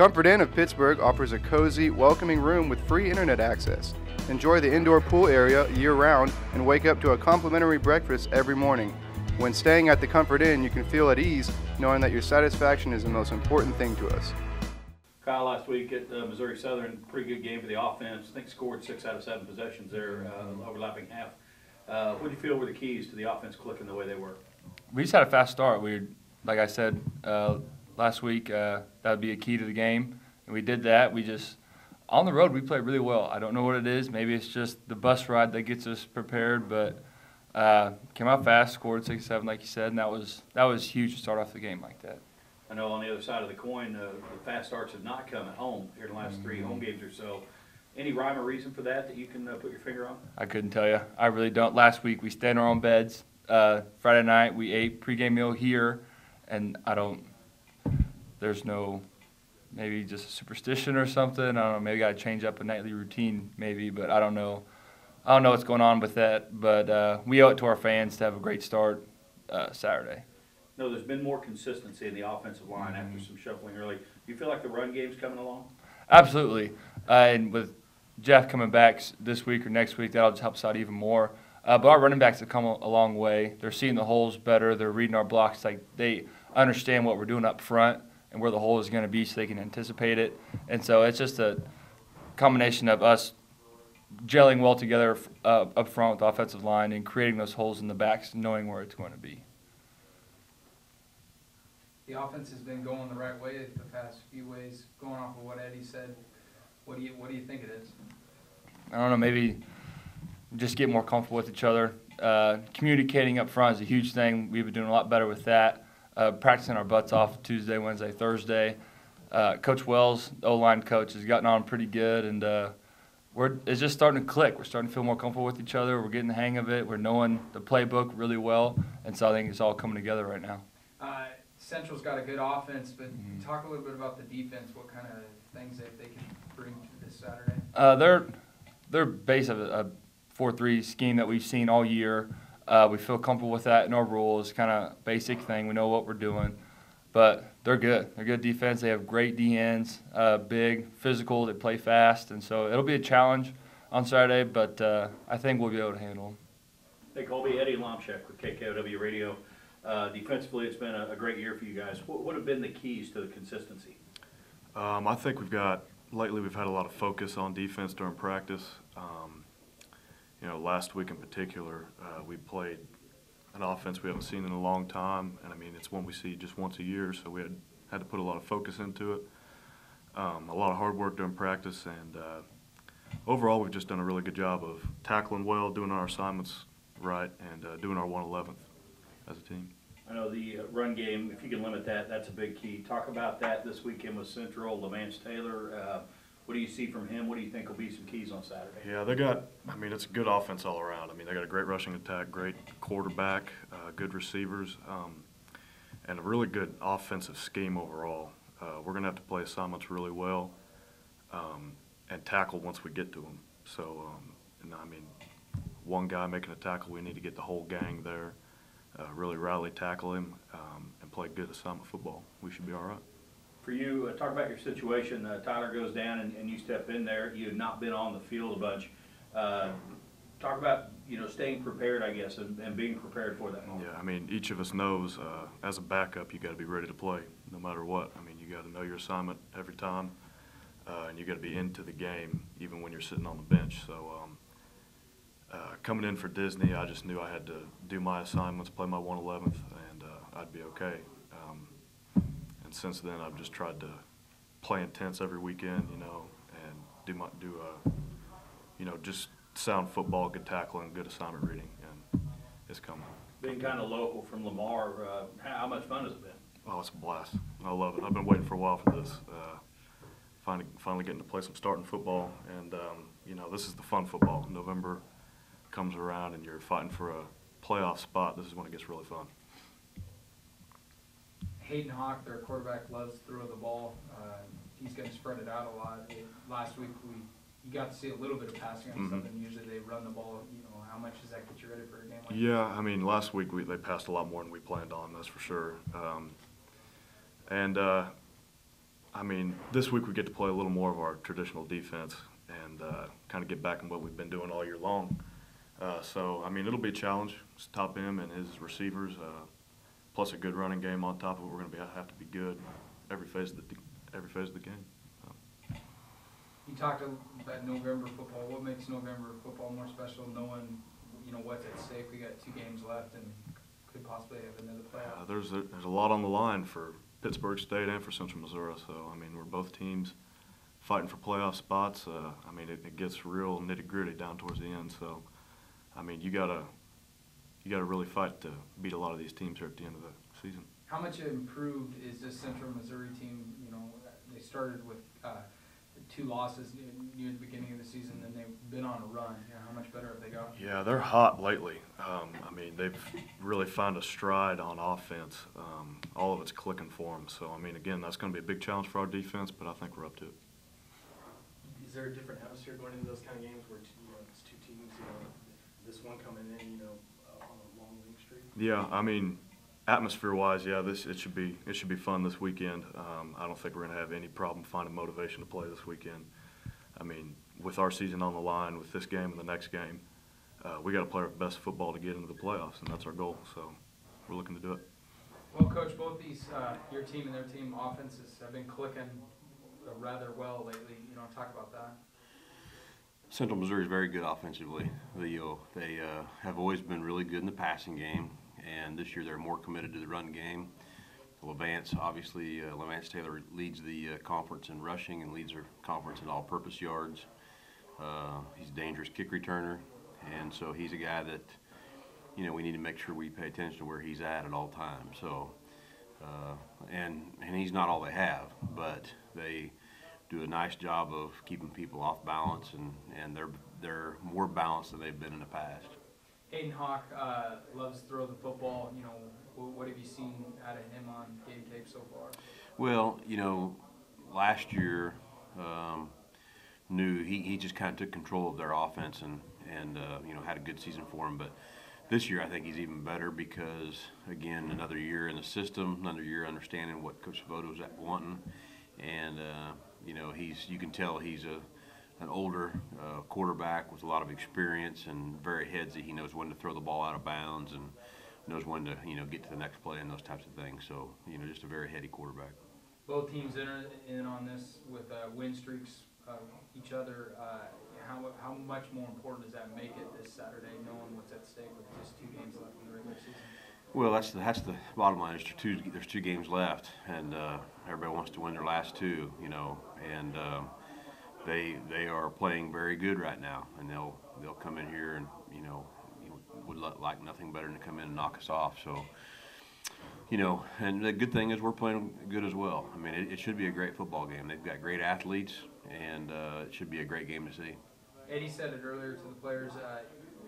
Comfort Inn of Pittsburgh offers a cozy, welcoming room with free internet access. Enjoy the indoor pool area year-round and wake up to a complimentary breakfast every morning. When staying at the Comfort Inn, you can feel at ease knowing that your satisfaction is the most important thing to us. Kyle, last week at Missouri Southern, pretty good game for the offense. I think scored 6 out of 7 possessions there, overlapping half. What do you feel were the keys to the offense clicking the way they were? We just had a fast start. Like I said last week, that would be a key to the game, and we did that. On the road, we played really well. I don't know what it is. Maybe it's just the bus ride that gets us prepared, but came out fast, scored 6-7, like you said, and that was huge to start off the game like that. I know on the other side of the coin, the fast starts have not come at home here in the last 3 home games or so. Any rhyme or reason for that you can put your finger on? I couldn't tell you. I really don't. Last week, we stayed in our own beds. Friday night, we ate pregame meal here, and there's no, maybe just a superstition or something. I don't know, maybe got to change up a nightly routine maybe, but I don't know. I don't know what's going on with that, but we owe it to our fans to have a great start Saturday. No, there's been more consistency in the offensive line after some shuffling early. Do you feel like the run game's coming along? Absolutely. And with Jeff coming back this week or next week, that'll just help us out even more. But our running backs have come a long way. They're seeing the holes better. They're reading our blocks. Like they understand what we're doing up front and where the hole is going to be so they can anticipate it. And so it's just a combination of us gelling well together up front with the offensive line and creating those holes in the backs, knowing where it's going to be. The offense has been going the right way the past few ways. Going off of what Eddie said, what do you think it is? I don't know, maybe just get more comfortable with each other. Communicating up front is a huge thing. We've been doing a lot better with that. Practicing our butts off Tuesday, Wednesday, Thursday. Coach Wells, the O-line coach, has gotten on pretty good, and it's just starting to click. We're starting to feel more comfortable with each other. We're getting the hang of it. We're knowing the playbook really well, and so I think it's all coming together right now. Central's got a good offense, but talk a little bit about the defense. What kind of things that they can bring to this Saturday? They're based of a 4-3 scheme that we've seen all year. We feel comfortable with that in our rules, kind of basic thing. We know what we're doing, but they're good. They're good defense. They have great D-ends, big, physical. They play fast, and so it'll be a challenge on Saturday, but I think we'll be able to handle them. Hey, Colby, Eddie Lomchek with KKOW Radio. Defensively, it's been a great year for you guys. What have been the keys to the consistency? I think lately we've had a lot of focus on defense during practice. Last week in particular, we played an offense we haven't seen in a long time, and I mean it's one we see just once a year, so we had to put a lot of focus into it. A lot of hard work during practice, and overall we've just done a really good job of tackling well, doing our assignments right, and doing our 111th as a team. I know the run game, if you can limit that, that's a big key. Talk about that this weekend with Central, LaVance Taylor. What do you see from him? What do you think will be some keys on Saturday? Yeah, it's a good offense all around. I mean, they got a great rushing attack, great quarterback, good receivers, and a really good offensive scheme overall. We're going to have to play assignments really well and tackle once we get to them. So, one guy making a tackle, we need to get the whole gang there. Really rally tackle him and play good assignment football. We should be all right. For you, talk about your situation. Tyler goes down and you step in there. You have not been on the field a bunch. Talk about staying prepared, I guess, and being prepared for that moment. Yeah, I mean each of us knows as a backup you got to be ready to play no matter what. I mean you got to know your assignment every time, and you got to be into the game even when you're sitting on the bench. So. Coming in for Disney, I just knew I had to do my assignments, play my 111th, and I'd be okay. And since then, I've just tried to play intense every weekend, and just sound football, good tackling, good assignment reading, and it's coming. Being kind of local from Lamar, how much fun has it been? Oh, it's a blast. I love it. I've been waiting for a while for this. Finally getting to play some starting football, and this is the fun football. November comes around and you're fighting for a playoff spot. This is when it gets really fun. Hayden Hawk, their quarterback, loves to throw the ball. He's going to spread it out a lot. Last week you got to see a little bit of passing on something. Usually they run the ball. How much does that get you ready for a game like that? Yeah, I mean last week they passed a lot more than we planned on. That's for sure. I mean, this week we get to play a little more of our traditional defense and kind of get back in what we've been doing all year long. So, I mean, it'll be a challenge. It's top him and his receivers, plus a good running game on top of it. We're going to have to be good every phase of the game. You talked about November football. What makes November football more special, knowing what's at stake? We got 2 games left and could possibly have another playoff. There's a lot on the line for Pittsburgh State and for Central Missouri. So, I mean, we're both teams fighting for playoff spots. I mean, it gets real nitty-gritty down towards the end. So, I mean, you gotta really fight to beat a lot of these teams here at the end of the season. How much improved is this Central Missouri team? They started with 2 losses near the beginning of the season, and they've been on a run. How much better have they gotten? Yeah, they're hot lately. I mean, they've really found a stride on offense. All of it's clicking for them. So, I mean, again, that's going to be a big challenge for our defense, but I think we're up to it. Is there a different atmosphere going into those kind of games where it's 2 teams, this one coming in, on a long winning streak? Yeah, I mean, atmosphere-wise, yeah, it should be fun this weekend. I don't think we're going to have any problem finding motivation to play this weekend. I mean, with our season on the line, with this game and the next game, we got to play our best football to get into the playoffs, and that's our goal. So we're looking to do it. Well, Coach, both these, your team and their team offenses have been clicking rather well lately. Talk about that. Central Missouri is very good offensively. They have always been really good in the passing game, and this year they're more committed to the run game. Levance, obviously, Levance Taylor leads the conference in rushing and leads our conference in all-purpose yards. He's a dangerous kick returner, and so he's a guy that, we need to make sure we pay attention to where he's at all times. So, and he's not all they have, but they do a nice job of keeping people off balance, and they're more balanced than they've been in the past. Hayden Hawk loves to throw the football. What have you seen out of him on game tape so far? Well, last year, he just kind of took control of their offense and had a good season for him. But this year, I think he's even better because, again, another year in the system, another year understanding what Coach Voto's wanting, and you can tell he's an older quarterback with a lot of experience and very headsy. He knows when to throw the ball out of bounds and knows when to get to the next play and those types of things. So just a very heady quarterback. Both teams in on this with win streaks of each other. How much more important does that make it this Saturday, knowing what's at stake with just 2 games left in the regular season? Well, that's the bottom line. There's 2 games left, and everybody wants to win their last 2. And they are playing very good right now, and they'll come in here and would like nothing better than to come in and knock us off. So and the good thing is we're playing good as well. I mean, it should be a great football game. They've got great athletes, and it should be a great game to see. Eddie said it earlier to the players.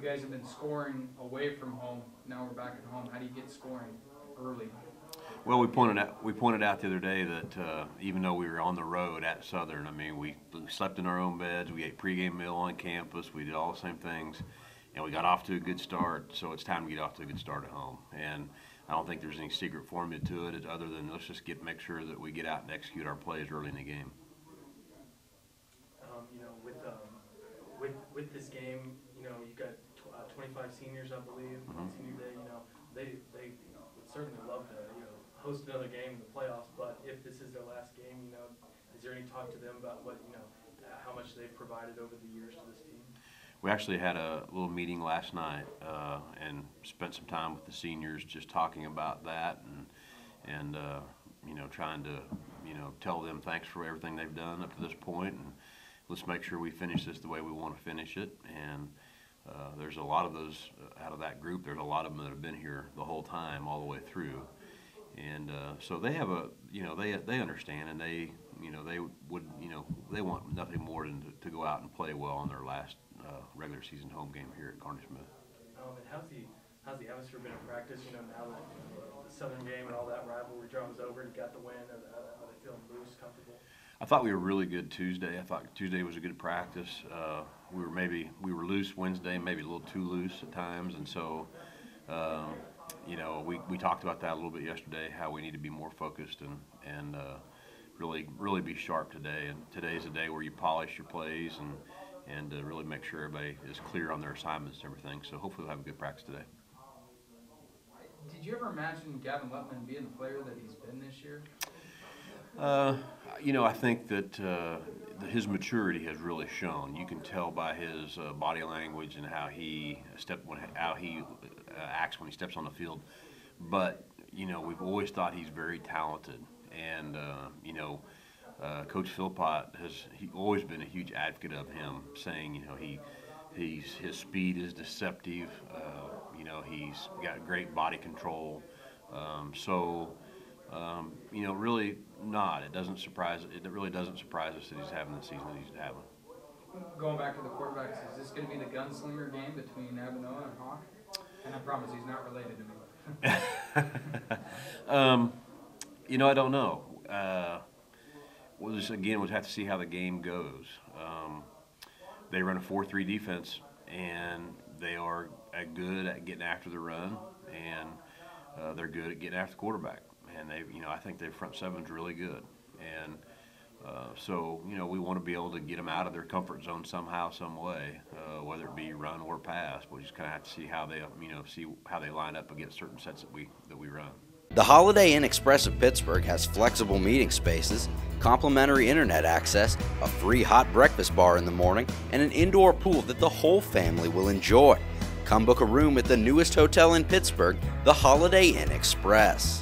You guys have been scoring away from home. Now we're back at home. How do you get scoring early? Well, we pointed out the other day that even though we were on the road at Southern, I mean, we slept in our own beds. We ate pregame meal on campus. We did all the same things, and we got off to a good start. So it's time to get off to a good start at home. And I don't think there's any secret formula to it other than let's just make sure that we get out and execute our plays early in the game. With this game, you've got 25 seniors, I believe, on senior day. They would certainly love to host another game in the playoffs. But if this is their last game, is there any talk to them about what how much they've provided over the years to this team? We actually had a little meeting last night and spent some time with the seniors just talking about that and trying to tell them thanks for everything they've done up to this point, and let's make sure we finish this the way we want to finish it. And there's a lot of those out of that group. There's a lot of them that have been here the whole time, all the way through, and so they have they understand, and they want nothing more than to go out and play well on their last regular season home game here at Carney Smith. And how's the atmosphere been in practice? Now that the Southern game and all that rivalry drama's over, and you got the win. Are they feeling loose, comfortable? I thought we were really good Tuesday. I thought Tuesday was a good practice. We were loose Wednesday, maybe a little too loose at times, and so we talked about that a little bit yesterday. How we need to be more focused and really be sharp today. And today's a day where you polish your plays and really make sure everybody is clear on their assignments and everything. So hopefully we'll have a good practice today. Did you ever imagine Gavin Lutman being the player that he's been this year? You know, I think that his maturity has really shown. You can tell by his body language and how he acts when he steps on the field. But you know, we've always thought he's very talented, and you know, Coach Philpott has always been a huge advocate of him, saying, you know, his speed is deceptive. You know, he's got great body control. You know, really not. It doesn't surprise. It really doesn't surprise us that he's having the season that he's having. Going back to the quarterbacks, is this going to be the gunslinger game between Abinoa and Hawk? And I promise he's not related to me. You know, I don't know. We'll have to see how the game goes. They run a 4-3 defense, and they are good at getting after the run, and they're good at getting after the quarterback. And I think their front seven's really good. And so, you know, we want to be able to get them out of their comfort zone somehow, some way, whether it be run or pass. We just kind of have to see how they line up against certain sets that we run. The Holiday Inn Express of Pittsburgh has flexible meeting spaces, complimentary internet access, a free hot breakfast bar in the morning, and an indoor pool that the whole family will enjoy. Come book a room at the newest hotel in Pittsburgh, the Holiday Inn Express.